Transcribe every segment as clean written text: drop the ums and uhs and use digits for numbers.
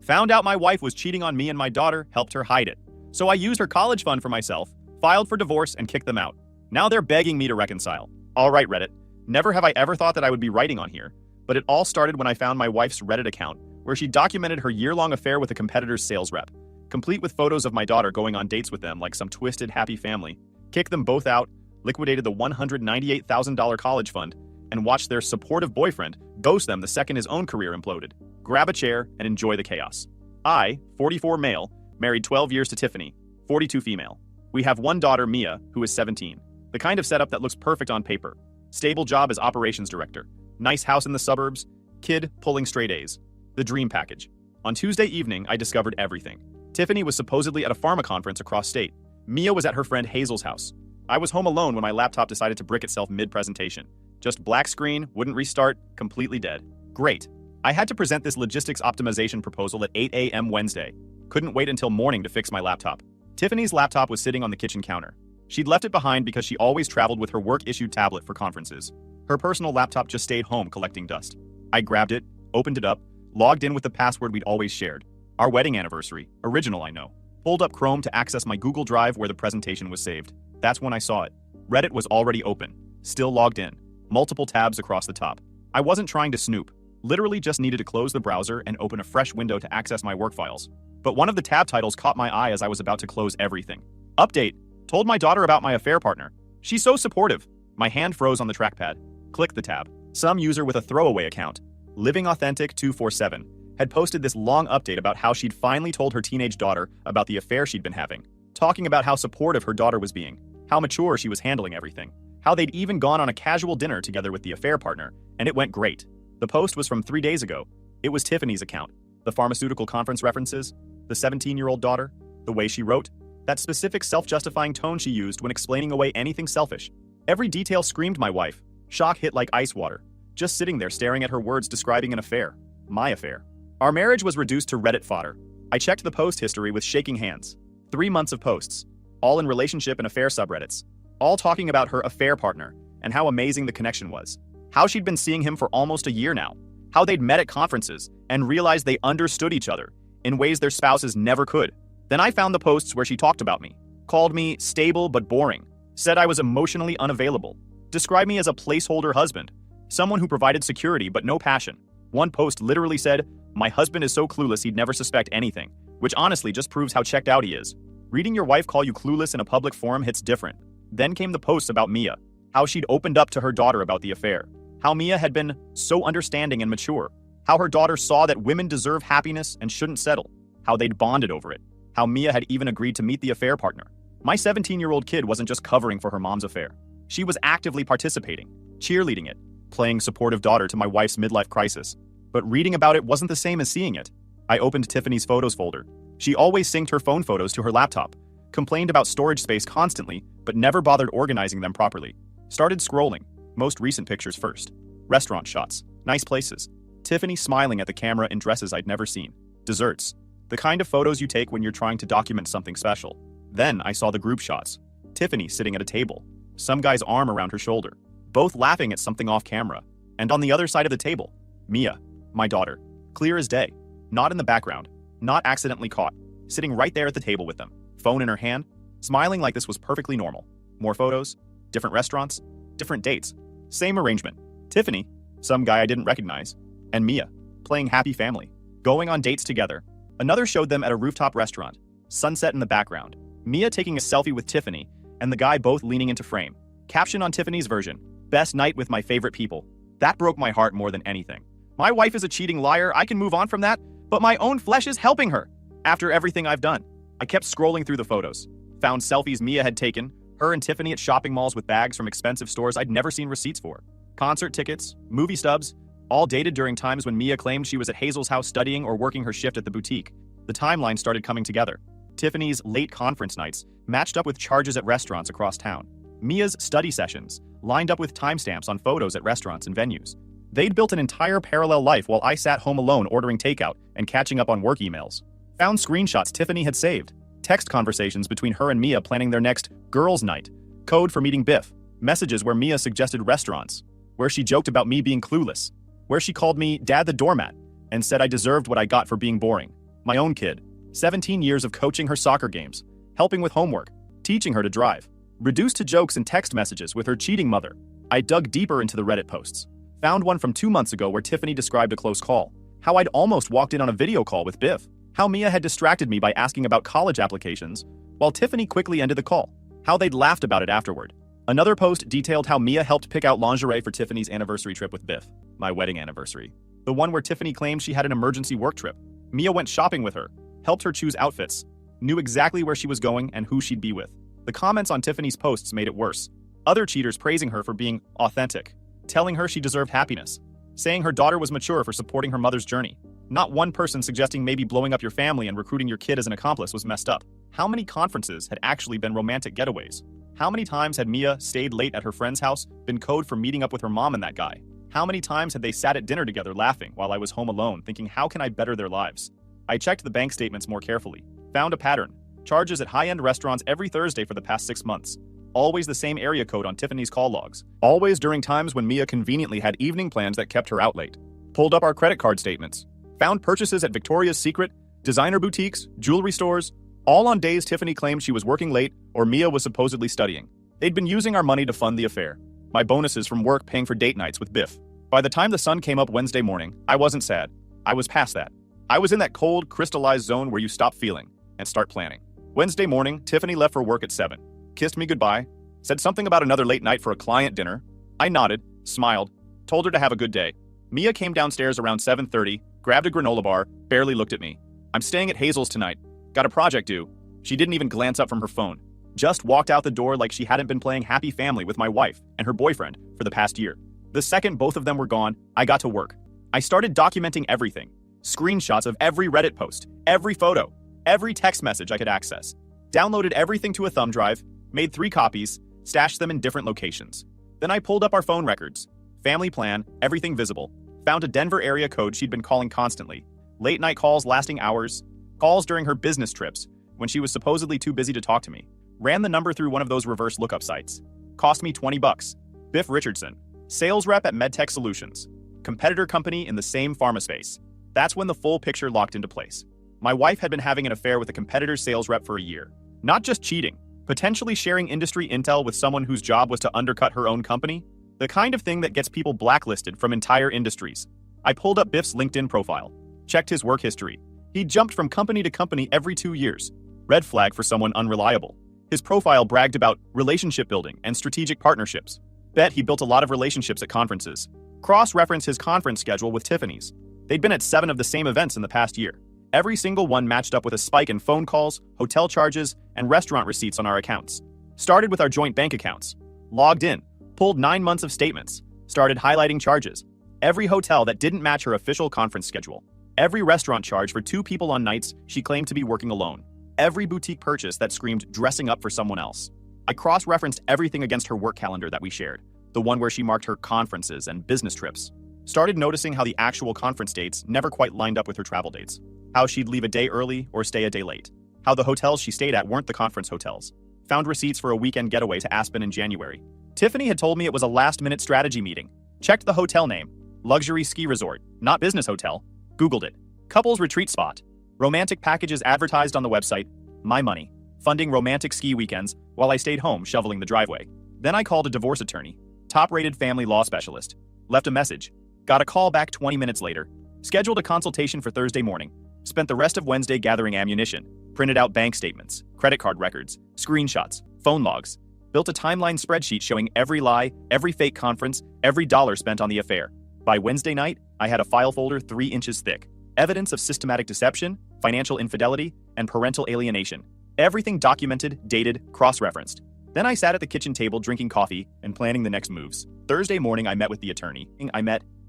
Found out my wife was cheating on me and my daughter, helped her hide it. So I used her college fund for myself, filed for divorce, and kicked them out. Now they're begging me to reconcile. All right, Reddit. Never have I ever thought that I would be writing on here, but it all started when I found my wife's Reddit account, where she documented her year-long affair with a competitor's sales rep, complete with photos of my daughter going on dates with them like some twisted happy family, kicked them both out, liquidated the $198,000 college fund, and watched their supportive boyfriend ghost them the second his own career imploded. Grab a chair and enjoy the chaos. I, 44 male, married 12 years to Tiffany, 42 female. We have one daughter, Mia, who is 17. The kind of setup that looks perfect on paper. Stable job as operations director. Nice house in the suburbs. Kid pulling straight A's. The dream package. On Tuesday evening, I discovered everything. Tiffany was supposedly at a pharma conference across state. Mia was at her friend Hazel's house. I was home alone when my laptop decided to brick itself mid-presentation. Just black screen, wouldn't restart, completely dead. Great. I had to present this logistics optimization proposal at 8 a.m. Wednesday. Couldn't wait until morning to fix my laptop. Tiffany's laptop was sitting on the kitchen counter. She'd left it behind because she always traveled with her work-issued tablet for conferences. Her personal laptop just stayed home collecting dust. I grabbed it, opened it up, logged in with the password we'd always shared. Our wedding anniversary, original I know. Pulled up Chrome to access my Google Drive where the presentation was saved. That's when I saw it. Reddit was already open, still logged in. Multiple tabs across the top. I wasn't trying to snoop. Literally just needed to close the browser and open a fresh window to access my work files. But one of the tab titles caught my eye as I was about to close everything. Update. Told my daughter about my affair partner. She's so supportive. My hand froze on the trackpad. Click the tab. Some user with a throwaway account, Living Authentic 247, had posted this long update about how she'd finally told her teenage daughter about the affair she'd been having, talking about how supportive her daughter was being, how mature she was handling everything, how they'd even gone on a casual dinner together with the affair partner, and it went great. The post was from 3 days ago. It was Tiffany's account. The pharmaceutical conference references, the 17-year-old daughter, the way she wrote, that specific self-justifying tone she used when explaining away anything selfish. Every detail screamed my wife. Shock hit like ice water. Just sitting there staring at her words describing an affair. My affair. Our marriage was reduced to Reddit fodder. I checked the post history with shaking hands. 3 months of posts. All in relationship and affair subreddits. All talking about her affair partner and how amazing the connection was. How she'd been seeing him for almost a year now. How they'd met at conferences and realized they understood each other in ways their spouses never could. Then I found the posts where she talked about me, called me stable but boring, said I was emotionally unavailable, described me as a placeholder husband, someone who provided security but no passion. One post literally said, "My husband is so clueless he'd never suspect anything," which honestly just proves how checked out he is. Reading your wife call you clueless in a public forum hits different. Then came the posts about Mia, how she'd opened up to her daughter about the affair, how Mia had been so understanding and mature, how her daughter saw that women deserve happiness and shouldn't settle, how they'd bonded over it, how Mia had even agreed to meet the affair partner. My 17-year-old kid wasn't just covering for her mom's affair. She was actively participating, cheerleading it, playing supportive daughter to my wife's midlife crisis. But reading about it wasn't the same as seeing it. I opened Tiffany's photos folder. She always synced her phone photos to her laptop, complained about storage space constantly, but never bothered organizing them properly. Started scrolling, most recent pictures first. Restaurant shots, nice places. Tiffany smiling at the camera in dresses I'd never seen. Desserts. The kind of photos you take when you're trying to document something special. Then I saw the group shots. Tiffany sitting at a table. Some guy's arm around her shoulder. Both laughing at something off camera. And on the other side of the table, Mia, my daughter. Clear as day. Not in the background. Not accidentally caught. Sitting right there at the table with them. Phone in her hand. Smiling like this was perfectly normal. More photos. Different restaurants. Different dates. Same arrangement. Tiffany, some guy I didn't recognize. And Mia, playing happy family. Going on dates together. Another showed them at a rooftop restaurant. Sunset in the background. Mia taking a selfie with Tiffany, and the guy both leaning into frame. Caption on Tiffany's version, "Best night with my favorite people." That broke my heart more than anything. My wife is a cheating liar, I can move on from that, but my own flesh is helping her. After everything I've done, I kept scrolling through the photos. Found selfies Mia had taken, her and Tiffany at shopping malls with bags from expensive stores I'd never seen receipts for. Concert tickets, movie stubs, all dated during times when Mia claimed she was at Hazel's house studying or working her shift at the boutique. The timeline started coming together. Tiffany's late conference nights matched up with charges at restaurants across town. Mia's study sessions lined up with timestamps on photos at restaurants and venues. They'd built an entire parallel life while I sat home alone ordering takeout and catching up on work emails. Found screenshots Tiffany had saved. Text conversations between her and Mia planning their next girls' night. Code for meeting Biff. Messages where Mia suggested restaurants. Where she joked about me being clueless. Where she called me Dad the doormat and said I deserved what I got for being boring. My own kid. 17 years of coaching her soccer games, helping with homework, teaching her to drive. Reduced to jokes and text messages with her cheating mother. I dug deeper into the Reddit posts. Found one from 2 months ago where Tiffany described a close call. How I'd almost walked in on a video call with Biff. How Mia had distracted me by asking about college applications, while Tiffany quickly ended the call. How they'd laughed about it afterward. Another post detailed how Mia helped pick out lingerie for Tiffany's anniversary trip with Biff. My wedding anniversary. The one where Tiffany claimed she had an emergency work trip. Mia went shopping with her, helped her choose outfits, knew exactly where she was going and who she'd be with. The comments on Tiffany's posts made it worse. Other cheaters praising her for being authentic, telling her she deserved happiness, saying her daughter was mature for supporting her mother's journey. Not one person suggesting maybe blowing up your family and recruiting your kid as an accomplice was messed up. How many conferences had actually been romantic getaways? How many times had Mia stayed late at her friend's house, been code for meeting up with her mom and that guy? How many times had they sat at dinner together laughing while I was home alone, thinking how can I better their lives? I checked the bank statements more carefully. Found a pattern. Charges at high-end restaurants every Thursday for the past 6 months. Always the same area code on Tiffany's call logs. Always during times when Mia conveniently had evening plans that kept her out late. Pulled up our credit card statements. Found purchases at Victoria's Secret, designer boutiques, jewelry stores, all on days Tiffany claimed she was working late or Mia was supposedly studying. They'd been using our money to fund the affair. My bonuses from work paying for date nights with Biff. By the time the sun came up Wednesday morning, I wasn't sad. I was past that. I was in that cold, crystallized zone where you stop feeling and start planning. Wednesday morning, Tiffany left for work at 7. Kissed me goodbye, said something about another late night for a client dinner. I nodded, smiled, told her to have a good day. Mia came downstairs around 7:30, grabbed a granola bar, barely looked at me. I'm staying at Hazel's tonight. Got a project due. She didn't even glance up from her phone. Just walked out the door like she hadn't been playing happy family with my wife and her boyfriend for the past year. The second both of them were gone, I got to work. I started documenting everything. Screenshots of every Reddit post, every photo, every text message I could access. Downloaded everything to a thumb drive, made 3 copies, stashed them in different locations. Then I pulled up our phone records. Family plan, everything visible. Found a Denver area code she'd been calling constantly. Late night calls lasting hours. Calls during her business trips, when she was supposedly too busy to talk to me. Ran the number through one of those reverse lookup sites. Cost me $20. Biff Richardson, sales rep at MedTech Solutions. Competitor company in the same pharma space. That's when the full picture locked into place. My wife had been having an affair with a competitor's sales rep for a year. Not just cheating, potentially sharing industry intel with someone whose job was to undercut her own company. The kind of thing that gets people blacklisted from entire industries. I pulled up Biff's LinkedIn profile, checked his work history. He jumped from company to company every 2 years. Red flag for someone unreliable. His profile bragged about relationship building and strategic partnerships. Bet he built a lot of relationships at conferences. Cross-reference his conference schedule with Tiffany's. They'd been at 7 of the same events in the past year. Every single one matched up with a spike in phone calls, hotel charges, and restaurant receipts on our accounts. Started with our joint bank accounts. Logged in, pulled 9 months of statements, started highlighting charges. Every hotel that didn't match her official conference schedule. Every restaurant charge for 2 people on nights she claimed to be working alone. Every boutique purchase that screamed dressing up for someone else. I cross-referenced everything against her work calendar that we shared, the one where she marked her conferences and business trips. Started noticing how the actual conference dates never quite lined up with her travel dates. How she'd leave a day early or stay a day late. How the hotels she stayed at weren't the conference hotels. Found receipts for a weekend getaway to Aspen in January. Tiffany had told me it was a last-minute strategy meeting. Checked the hotel name. Luxury ski resort, not business hotel. Googled it. Couples retreat spot. Romantic packages advertised on the website. My money. Funding romantic ski weekends while I stayed home shoveling the driveway. Then I called a divorce attorney. Top-rated family law specialist. Left a message. Got a call back 20 minutes later. Scheduled a consultation for Thursday morning. Spent the rest of Wednesday gathering ammunition. Printed out bank statements, credit card records, screenshots, phone logs. Built a timeline spreadsheet showing every lie, every fake conference, every dollar spent on the affair. By Wednesday night, I had a file folder 3 inches thick. Evidence of systematic deception, financial infidelity, and parental alienation. Everything documented, dated, cross-referenced. Then I sat at the kitchen table drinking coffee and planning the next moves. Thursday morning I met with the attorney.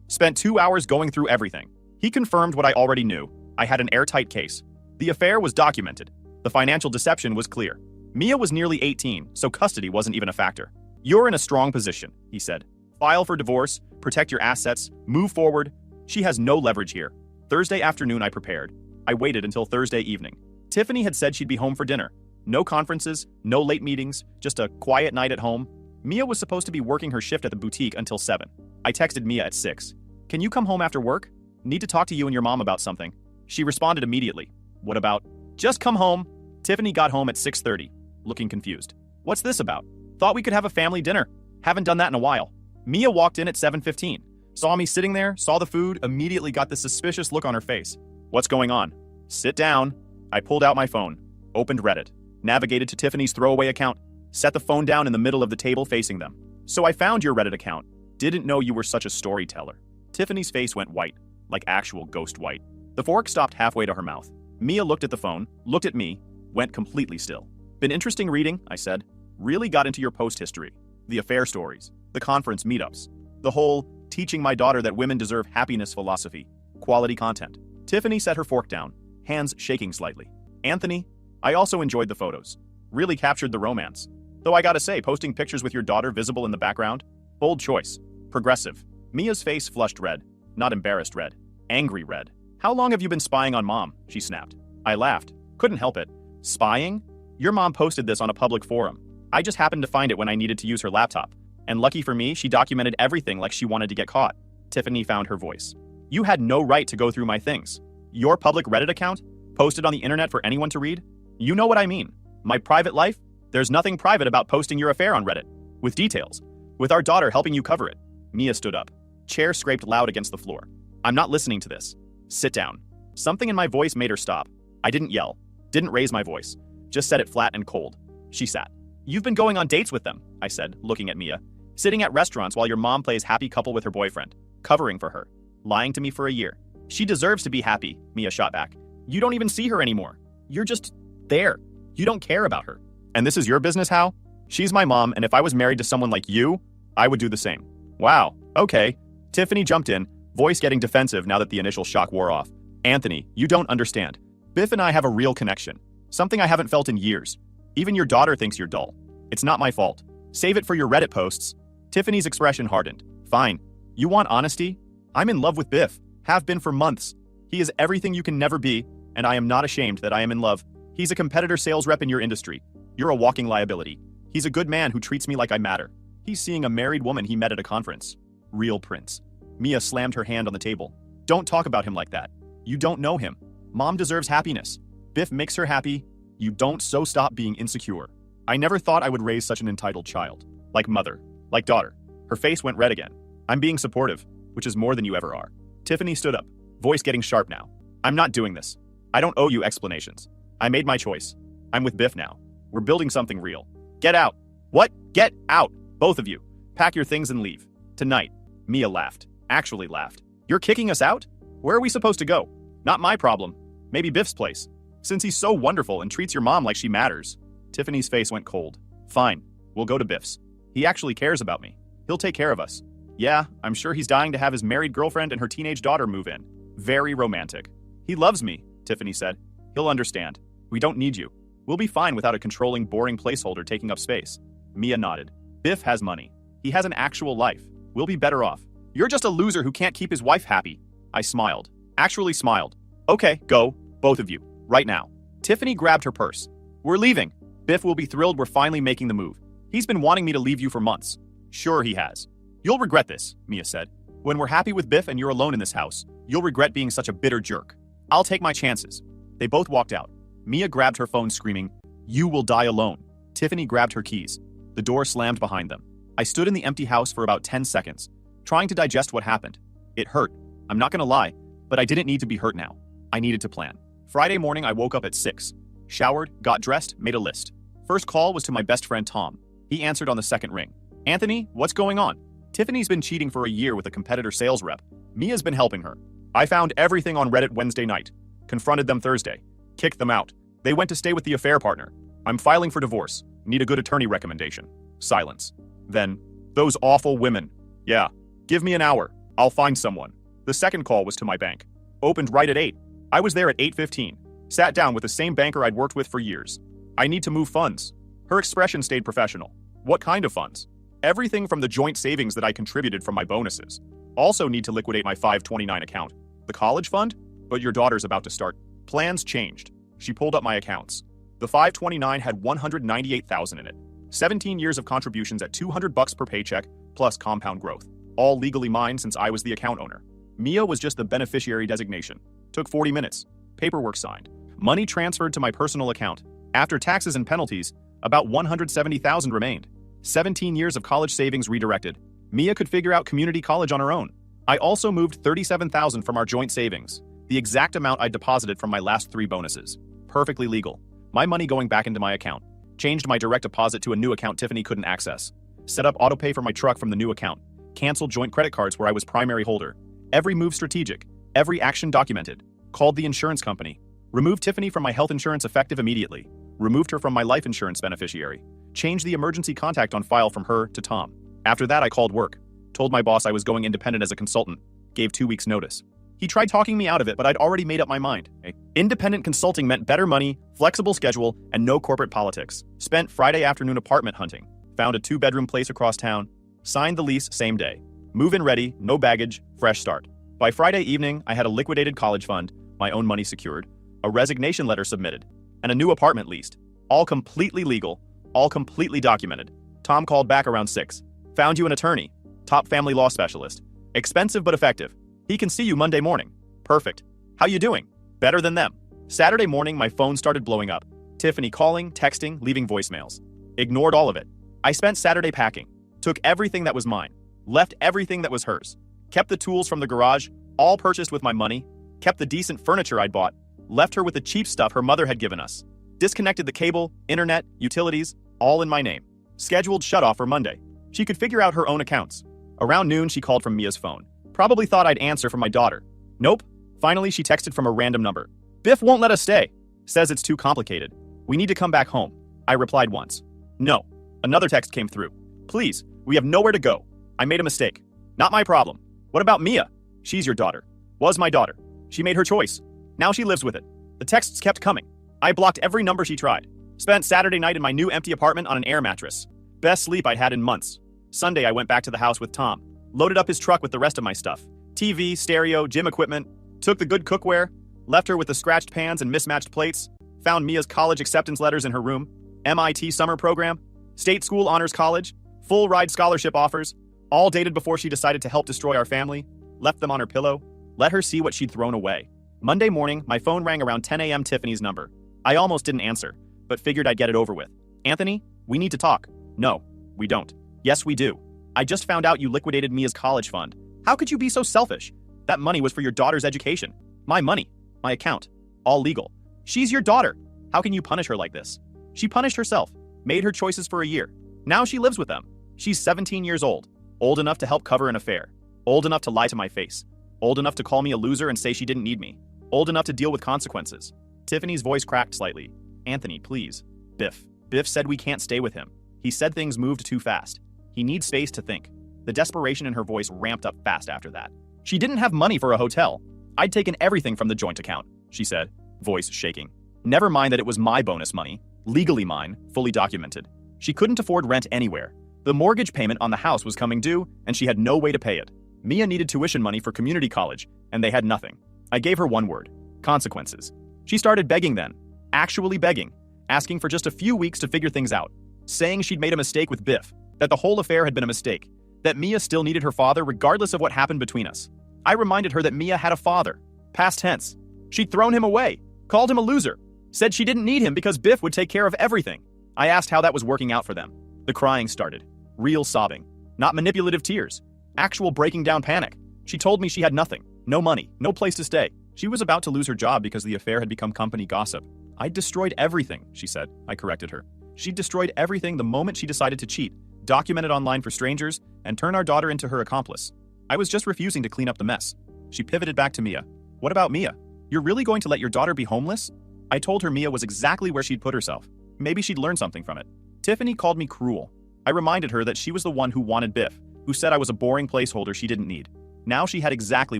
Spent 2 hours going through everything. He confirmed what I already knew. I had an airtight case. The affair was documented. The financial deception was clear. Mia was nearly 18, so custody wasn't even a factor. You're in a strong position, he said. File for divorce, protect your assets, move forward. She has no leverage here. Thursday afternoon I prepared. I waited until Thursday evening. Tiffany had said she'd be home for dinner. No conferences, no late meetings, just a quiet night at home. Mia was supposed to be working her shift at the boutique until 7. I texted Mia at 6. Can you come home after work? Need to talk to you and your mom about something. She responded immediately. What about? Just come home. Tiffany got home at 6:30, looking confused. What's this about? Thought we could have a family dinner. Haven't done that in a while. Mia walked in at 7:15. Saw me sitting there, saw the food, immediately got this suspicious look on her face. What's going on? Sit down. I pulled out my phone, opened Reddit, navigated to Tiffany's throwaway account, set the phone down in the middle of the table facing them. So I found your Reddit account. Didn't know you were such a storyteller. Tiffany's face went white, like actual ghost white. The fork stopped halfway to her mouth. Mia looked at the phone, looked at me, went completely still. Been interesting reading, I said. Really got into your post history. The affair stories, the conference meetups, the whole teaching my daughter that women deserve happiness philosophy, quality content. Tiffany set her fork down, hands shaking slightly. Anthony, I also enjoyed the photos. Really captured the romance. Though I gotta say, posting pictures with your daughter visible in the background? Bold choice. Progressive. Mia's face flushed red. Not embarrassed red. Angry red. How long have you been spying on Mom? She snapped. I laughed. Couldn't help it. Spying? Your mom posted this on a public forum. I just happened to find it when I needed to use her laptop. And lucky for me, she documented everything like she wanted to get caught. Tiffany found her voice. You had no right to go through my things. Your public Reddit account? Posted on the internet for anyone to read? You know what I mean. My private life? There's nothing private about posting your affair on Reddit. With details. With our daughter helping you cover it. Mia stood up. Chair scraped loud against the floor. I'm not listening to this. Sit down. Something in my voice made her stop. I didn't yell. Didn't raise my voice. Just said it flat and cold. She sat. You've been going on dates with them, I said, looking at Mia. Sitting at restaurants while your mom plays happy couple with her boyfriend. Covering for her. Lying to me for a year. She deserves to be happy, Mia shot back. You don't even see her anymore. You're just there. You don't care about her. And this is your business, how? She's my mom, and if I was married to someone like you, I would do the same. Wow, okay. Tiffany jumped in, voice getting defensive now that the initial shock wore off. Anthony, you don't understand. Biff and I have a real connection. Something I haven't felt in years. Even your daughter thinks you're dull. It's not my fault. Save it for your Reddit posts. Tiffany's expression hardened. Fine. You want honesty? I'm in love with Biff. Have been for months. He is everything you can never be, and I am not ashamed that I am in love. He's a competitor sales rep in your industry. You're a walking liability. He's a good man who treats me like I matter. He's seeing a married woman he met at a conference. Real prince. Mia slammed her hand on the table. Don't talk about him like that. You don't know him. Mom deserves happiness. Biff makes her happy. You don't, so stop being insecure. I never thought I would raise such an entitled child. Like mother. Like daughter. Her face went red again. I'm being supportive, which is more than you ever are. Tiffany stood up, voice getting sharp now. I'm not doing this. I don't owe you explanations. I made my choice. I'm with Biff now. We're building something real. Get out. What? Get out. Both of you. Pack your things and leave. Tonight. Mia laughed. Actually laughed. You're kicking us out? Where are we supposed to go? Not my problem. Maybe Biff's place. Since he's so wonderful and treats your mom like she matters. Tiffany's face went cold. Fine. We'll go to Biff's. He actually cares about me. He'll take care of us. Yeah, I'm sure he's dying to have his married girlfriend and her teenage daughter move in. Very romantic. He loves me, Tiffany said. He'll understand. We don't need you. We'll be fine without a controlling, boring placeholder taking up space. Mia nodded. Biff has money. He has an actual life. We'll be better off. You're just a loser who can't keep his wife happy. I smiled. Actually smiled. Okay, go. Both of you. Right now. Tiffany grabbed her purse. We're leaving. Biff will be thrilled we're finally making the move. He's been wanting me to leave you for months. Sure he has. You'll regret this, Mia said. When we're happy with Biff and you're alone in this house, you'll regret being such a bitter jerk. I'll take my chances. They both walked out. Mia grabbed her phone screaming, You will die alone. Tiffany grabbed her keys. The door slammed behind them. I stood in the empty house for about 10 seconds, trying to digest what happened. It hurt. I'm not gonna lie, but I didn't need to be hurt now. I needed to plan. Friday morning I woke up at 6. Showered, got dressed, made a list. First call was to my best friend Tom. He answered on the second ring. Anthony, what's going on? Tiffany's been cheating for a year with a competitor sales rep. Mia's been helping her. I found everything on Reddit Wednesday night. Confronted them Thursday. Kicked them out. They went to stay with the affair partner. I'm filing for divorce. Need a good attorney recommendation. Silence. Then, those awful women. Yeah. Give me an hour. I'll find someone. The second call was to my bank. Opened right at 8. I was there at 8:15. Sat down with the same banker I'd worked with for years. I need to move funds. Her expression stayed professional. What kind of funds? Everything from the joint savings that I contributed from my bonuses. Also need to liquidate my 529 account. The college fund? But your daughter's about to start. Plans changed. She pulled up my accounts. The 529 had 198,000 in it. 17 years of contributions at $200 per paycheck, plus compound growth. All legally mine since I was the account owner. Mia was just the beneficiary designation. Took 40 minutes. Paperwork signed. Money transferred to my personal account. After taxes and penalties, about $170,000 remained. 17 years of college savings redirected. Mia could figure out community college on her own. I also moved $37,000 from our joint savings, the exact amount I deposited from my last 3 bonuses. Perfectly legal. My money going back into my account. Changed my direct deposit to a new account Tiffany couldn't access. Set up autopay for my truck from the new account. Canceled joint credit cards where I was primary holder. Every move strategic. Every action documented. Called the insurance company. Removed Tiffany from my health insurance effective immediately. Removed her from my life insurance beneficiary. Changed the emergency contact on file from her to Tom. After that, I called work. Told my boss I was going independent as a consultant. Gave 2 weeks notice. He tried talking me out of it, but I'd already made up my mind. Independent consulting meant better money, flexible schedule, and no corporate politics. Spent Friday afternoon apartment hunting. Found a 2-bedroom place across town. Signed the lease same day. Move-in ready, no baggage, fresh start. By Friday evening, I had a liquidated college fund, my own money secured, a resignation letter submitted, and a new apartment leased. All completely legal, all completely documented. Tom called back around 6. Found you an attorney. Top family law specialist. Expensive but effective. He can see you Monday morning. Perfect. How you doing? Better than them. Saturday morning, my phone started blowing up. Tiffany calling, texting, leaving voicemails. Ignored all of it. I spent Saturday packing. Took everything that was mine. Left everything that was hers. Kept the tools from the garage, all purchased with my money. Kept the decent furniture I'd bought. Left her with the cheap stuff her mother had given us. Disconnected the cable, internet, utilities, all in my name. Scheduled shutoff for Monday. She could figure out her own accounts. Around noon, she called from Mia's phone. Probably thought I'd answer from my daughter. Nope. Finally, she texted from a random number. Biff won't let us stay. Says it's too complicated. We need to come back home. I replied once. No. Another text came through. Please, we have nowhere to go. I made a mistake. Not my problem. What about Mia? She's your daughter. Was my daughter. She made her choice. Now she lives with it. The texts kept coming. I blocked every number she tried. Spent Saturday night in my new empty apartment on an air mattress. Best sleep I'd had in months. Sunday I went back to the house with Tom. Loaded up his truck with the rest of my stuff. TV, stereo, gym equipment. Took the good cookware. Left her with the scratched pans and mismatched plates. Found Mia's college acceptance letters in her room. MIT summer program. State school honors college. Full ride scholarship offers. All dated before she decided to help destroy our family. Left them on her pillow. Let her see what she'd thrown away. Monday morning, my phone rang around 10 a.m. Tiffany's number. I almost didn't answer, but figured I'd get it over with. Anthony, we need to talk. No, we don't. Yes, we do. I just found out you liquidated Mia's college fund. How could you be so selfish? That money was for your daughter's education. My money. My account. All legal. She's your daughter. How can you punish her like this? She punished herself. Made her choices for a year. Now she lives with them. She's 17 years old. Old enough to help cover an affair. Old enough to lie to my face. Old enough to call me a loser and say she didn't need me. Old enough to deal with consequences. Tiffany's voice cracked slightly. Anthony, please. Biff. Biff said we can't stay with him. He said things moved too fast. He needs space to think. The desperation in her voice ramped up fast after that. She didn't have money for a hotel. I'd taken everything from the joint account, she said, voice shaking. Never mind that it was my bonus money. Legally mine, fully documented. She couldn't afford rent anywhere. The mortgage payment on the house was coming due, and she had no way to pay it. Mia needed tuition money for community college, and they had nothing. I gave her one word. Consequences. She started begging then. Actually begging. Asking for just a few weeks to figure things out. Saying she'd made a mistake with Biff. That the whole affair had been a mistake. That Mia still needed her father regardless of what happened between us. I reminded her that Mia had a father. Past tense. She'd thrown him away. Called him a loser. Said she didn't need him because Biff would take care of everything. I asked how that was working out for them. The crying started. Real sobbing. Not manipulative tears. Actual breaking down panic. She told me she had nothing. No money. No place to stay. She was about to lose her job because the affair had become company gossip. I'd destroyed everything, she said. I corrected her. She'd destroyed everything the moment she decided to cheat, document it online for strangers, and turn our daughter into her accomplice. I was just refusing to clean up the mess. She pivoted back to Mia. What about Mia? You're really going to let your daughter be homeless? I told her Mia was exactly where she'd put herself. Maybe she'd learn something from it. Tiffany called me cruel. I reminded her that she was the one who wanted Biff, who said I was a boring placeholder she didn't need. Now she had exactly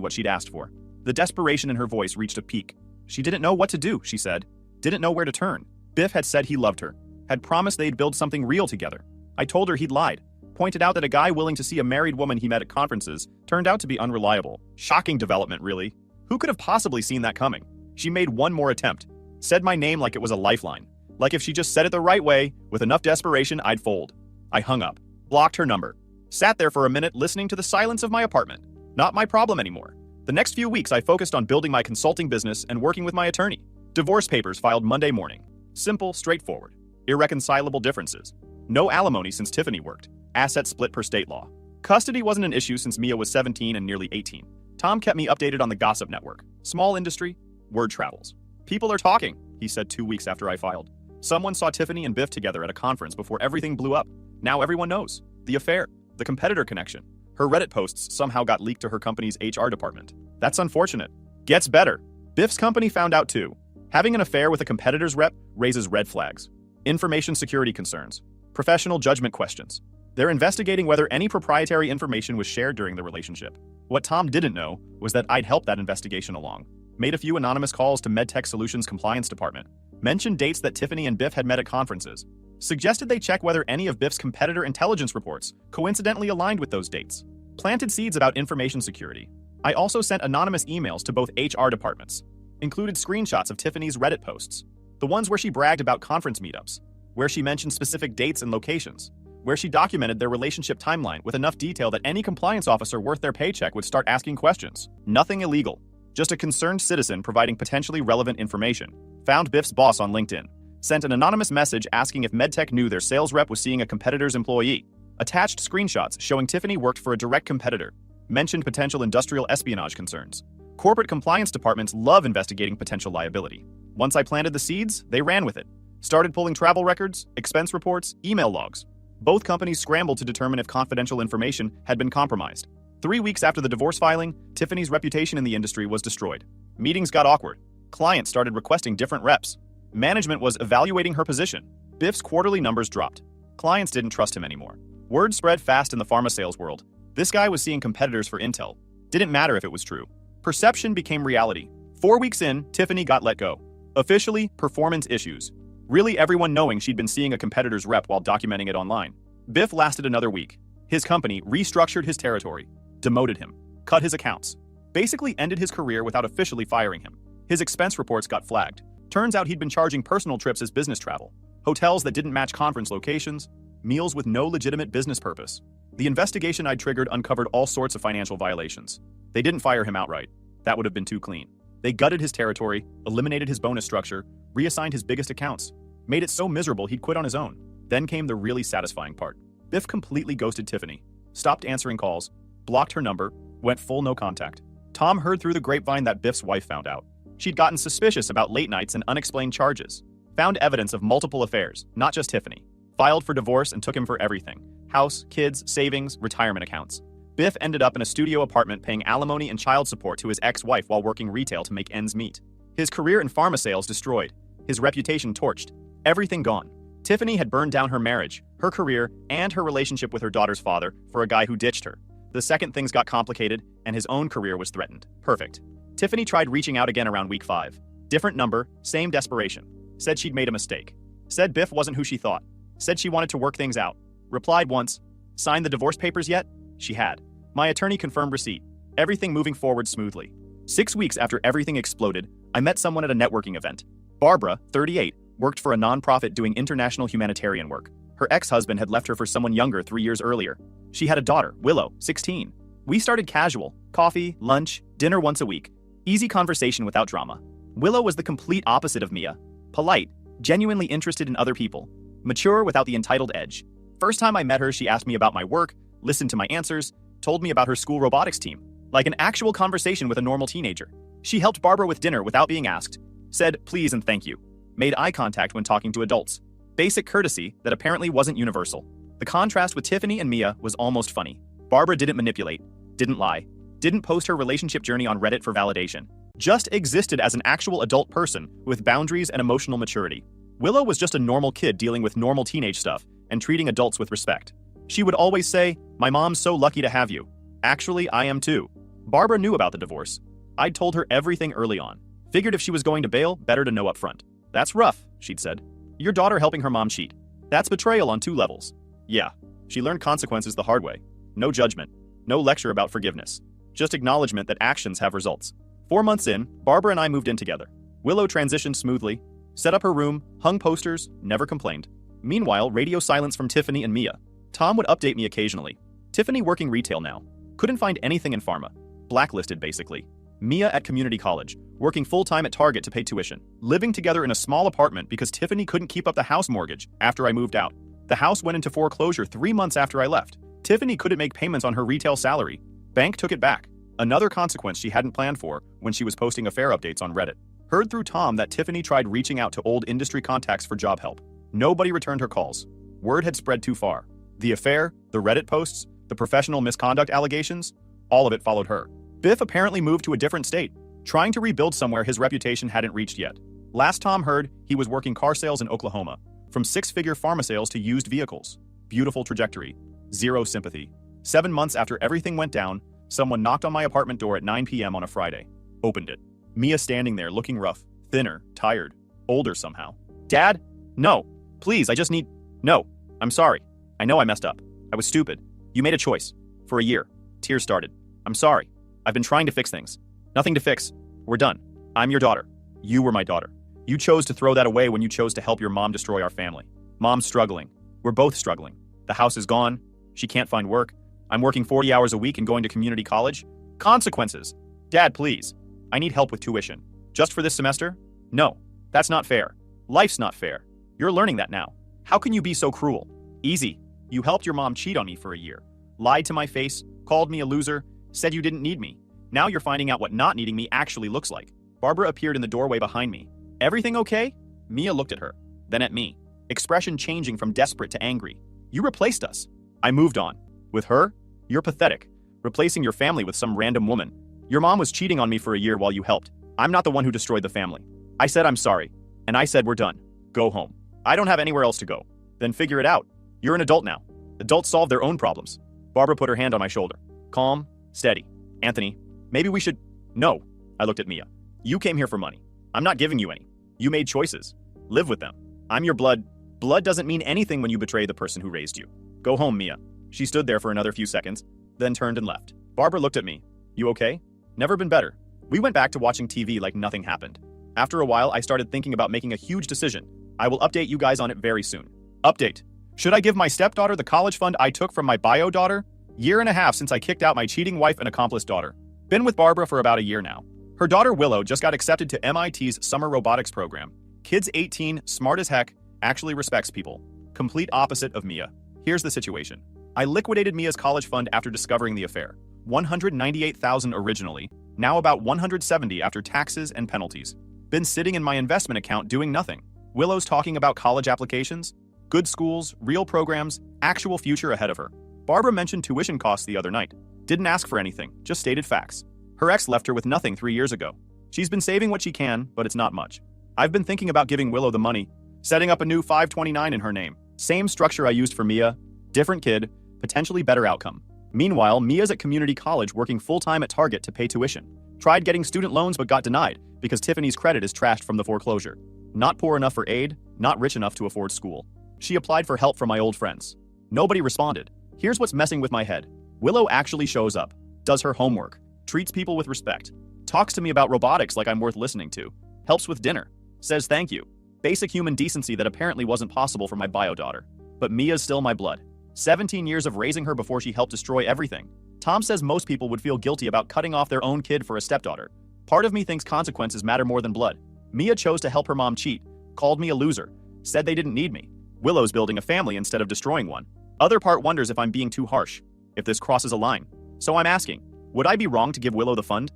what she'd asked for. The desperation in her voice reached a peak. She didn't know what to do, she said. Didn't know where to turn. Biff had said he loved her. Had promised they'd build something real together. I told her he'd lied. Pointed out that a guy willing to see a married woman he met at conferences turned out to be unreliable. Shocking development, really. Who could have possibly seen that coming? She made one more attempt. Said my name like it was a lifeline. Like if she just said it the right way, with enough desperation, I'd fold. I hung up. Blocked her number. Sat there for a minute listening to the silence of my apartment. Not my problem anymore. The next few weeks I focused on building my consulting business and working with my attorney. Divorce papers filed Monday morning. Simple, straightforward. Irreconcilable differences. No alimony since Tiffany worked. Assets split per state law. Custody wasn't an issue since Mia was 17 and nearly 18. Tom kept me updated on the gossip network. Small industry, word travels. People are talking, he said 2 weeks after I filed. Someone saw Tiffany and Biff together at a conference before everything blew up. Now everyone knows. The affair. The competitor connection. Her Reddit posts somehow got leaked to her company's HR department. That's unfortunate. Gets better. Biff's company found out too. Having an affair with a competitor's rep raises red flags. Information security concerns. Professional judgment questions. They're investigating whether any proprietary information was shared during the relationship. What Tom didn't know was that I'd helped that investigation along. Made a few anonymous calls to MedTech Solutions Compliance Department. Mentioned dates that Tiffany and Biff had met at conferences. Suggested they check whether any of Biff's competitor intelligence reports coincidentally aligned with those dates. Planted seeds about information security. I also sent anonymous emails to both HR departments. Included screenshots of Tiffany's Reddit posts. The ones where she bragged about conference meetups. Where she mentioned specific dates and locations. Where she documented their relationship timeline with enough detail that any compliance officer worth their paycheck would start asking questions. Nothing illegal. Just a concerned citizen providing potentially relevant information. Found Biff's boss on LinkedIn. Sent an anonymous message asking if MedTech knew their sales rep was seeing a competitor's employee. Attached screenshots showing Tiffany worked for a direct competitor. Mentioned potential industrial espionage concerns. Corporate compliance departments love investigating potential liability. Once I planted the seeds, they ran with it. Started pulling travel records, expense reports, email logs. Both companies scrambled to determine if confidential information had been compromised. 3 weeks after the divorce filing, Tiffany's reputation in the industry was destroyed. Meetings got awkward. Clients started requesting different reps. Management was evaluating her position. Biff's quarterly numbers dropped. Clients didn't trust him anymore. Word spread fast in the pharma sales world. This guy was seeing competitors for intel. Didn't matter if it was true. Perception became reality. 4 weeks in, Tiffany got let go. Officially, performance issues. Really everyone knowing she'd been seeing a competitor's rep while documenting it online. Biff lasted another week. His company restructured his territory, demoted him, cut his accounts, basically ended his career without officially firing him. His expense reports got flagged. Turns out he'd been charging personal trips as business travel, hotels that didn't match conference locations, meals with no legitimate business purpose. The investigation I'd triggered uncovered all sorts of financial violations. They didn't fire him outright. That would have been too clean. They gutted his territory, eliminated his bonus structure, reassigned his biggest accounts, made it so miserable he'd quit on his own. Then came the really satisfying part. Biff completely ghosted Tiffany, stopped answering calls, blocked her number, went full no contact. Tom heard through the grapevine that Biff's wife found out. She'd gotten suspicious about late nights and unexplained charges. Found evidence of multiple affairs, not just Tiffany. Filed for divorce and took him for everything. House, kids, savings, retirement accounts. Biff ended up in a studio apartment paying alimony and child support to his ex-wife while working retail to make ends meet. His career in pharma sales destroyed. His reputation torched. Everything gone. Tiffany had burned down her marriage, her career, and her relationship with her daughter's father for a guy who ditched her. The second things got complicated, and his own career was threatened. Perfect. Tiffany tried reaching out again around week 5. Different number, same desperation. Said she'd made a mistake. Said Biff wasn't who she thought. Said she wanted to work things out. Replied once. Signed the divorce papers yet? She had. My attorney confirmed receipt. Everything moving forward smoothly. 6 weeks after everything exploded, I met someone at a networking event. Barbara, 38, worked for a nonprofit doing international humanitarian work. Her ex-husband had left her for someone younger 3 years earlier. She had a daughter, Willow, 16. We started casual. Coffee, lunch, dinner once a week. Easy conversation without drama. Willow was the complete opposite of Mia. Polite, genuinely interested in other people. Mature without the entitled edge. First time I met her, she asked me about my work, listened to my answers, told me about her school robotics team. Like an actual conversation with a normal teenager. She helped Barbara with dinner without being asked. Said please and thank you. Made eye contact when talking to adults. Basic courtesy that apparently wasn't universal. The contrast with Tiffany and Mia was almost funny. Barbara didn't manipulate, didn't lie, didn't post her relationship journey on Reddit for validation. Just existed as an actual adult person with boundaries and emotional maturity. Willow was just a normal kid dealing with normal teenage stuff and treating adults with respect. She would always say, "My mom's so lucky to have you. Actually, I am too." Barbara knew about the divorce. I'd told her everything early on. Figured if she was going to bail, better to know up front. "That's rough," she'd said. "Your daughter helping her mom cheat. That's betrayal on 2 levels. Yeah, she learned consequences the hard way. No judgment. No lecture about forgiveness. Just acknowledgement that actions have results. 4 months in, Barbara and I moved in together. Willow transitioned smoothly, set up her room, hung posters, never complained. Meanwhile, radio silence from Tiffany and Mia. Tom would update me occasionally. Tiffany working retail now. Couldn't find anything in pharma. Blacklisted, basically. Mia at community college, working full-time at Target to pay tuition, living together in a small apartment because Tiffany couldn't keep up the house mortgage after I moved out. The house went into foreclosure 3 months after I left. Tiffany couldn't make payments on her retail salary. Bank took it back. Another consequence she hadn't planned for when she was posting affair updates on Reddit. Heard through Tom that Tiffany tried reaching out to old industry contacts for job help. Nobody returned her calls. Word had spread too far. The affair, the Reddit posts, the professional misconduct allegations, all of it followed her. Biff apparently moved to a different state, trying to rebuild somewhere his reputation hadn't reached yet. Last Tom heard, he was working car sales in Oklahoma, from six-figure pharma sales to used vehicles. Beautiful trajectory. Zero sympathy. 7 months after everything went down, someone knocked on my apartment door at 9 p.m. on a Friday. Opened it. Mia standing there looking rough, thinner, tired, older somehow. Dad? No. Please, I just need... No. I'm sorry. I know I messed up. I was stupid. You made a choice. For a year. Tears started. I'm sorry. I've been trying to fix things. Nothing to fix. We're done. I'm your daughter. You were my daughter. You chose to throw that away when you chose to help your mom destroy our family. Mom's struggling. We're both struggling. The house is gone. She can't find work. I'm working 40 hours a week and going to community college. Consequences. Dad, please. I need help with tuition. Just for this semester? No. That's not fair. Life's not fair. You're learning that now. How can you be so cruel? Easy. You helped your mom cheat on me for a year. Lied to my face, called me a loser, said you didn't need me. Now you're finding out what not needing me actually looks like. Barbara appeared in the doorway behind me. Everything okay? Mia looked at her, then at me. Expression changing from desperate to angry. You replaced us. I moved on. With her? You're pathetic. Replacing your family with some random woman. Your mom was cheating on me for a year while you helped. I'm not the one who destroyed the family. I said I'm sorry. And I said we're done. Go home. I don't have anywhere else to go. Then figure it out. You're an adult now. Adults solve their own problems. Barbara put her hand on my shoulder. Calm, steady. Anthony, maybe we should... No. I looked at Mia. You came here for money. I'm not giving you any. You made choices. Live with them. I'm your blood. Blood doesn't mean anything when you betray the person who raised you. Go home, Mia. She stood there for another few seconds, then turned and left. Barbara looked at me. You okay? Never been better. We went back to watching TV like nothing happened. After a while, I started thinking about making a huge decision. I will update you guys on it very soon. Update. Should I give my stepdaughter the college fund I took from my bio daughter? 1.5 years since I kicked out my cheating wife and accomplice daughter. Been with Barbara for about a year now. Her daughter Willow just got accepted to MIT's summer robotics program. Kid's 18, smart as heck, actually respects people. Complete opposite of Mia. Here's the situation. I liquidated Mia's college fund after discovering the affair. $198,000 originally, now about $170 after taxes and penalties. Been sitting in my investment account doing nothing. Willow's talking about college applications, good schools, real programs, actual future ahead of her. Barbara mentioned tuition costs the other night. Didn't ask for anything, just stated facts. Her ex left her with nothing 3 years ago. She's been saving what she can, but it's not much. I've been thinking about giving Willow the money, setting up a new 529 in her name. Same structure I used for Mia, different kid, potentially better outcome. Meanwhile, Mia's at community college working full-time at Target to pay tuition. Tried getting student loans but got denied because Tiffany's credit is trashed from the foreclosure. Not poor enough for aid, not rich enough to afford school. She applied for help from my old friends. Nobody responded. Here's what's messing with my head. Willow actually shows up, does her homework, treats people with respect, talks to me about robotics like I'm worth listening to, helps with dinner, says thank you. Basic human decency that apparently wasn't possible for my bio daughter. But Mia's still my blood. 17 years of raising her before she helped destroy everything. Tom says most people would feel guilty about cutting off their own kid for a stepdaughter. Part of me thinks consequences matter more than blood. Mia chose to help her mom cheat, called me a loser, said they didn't need me. Willow's building a family instead of destroying one. Other part wonders if I'm being too harsh, if this crosses a line. So I'm asking, would I be wrong to give Willow the fund?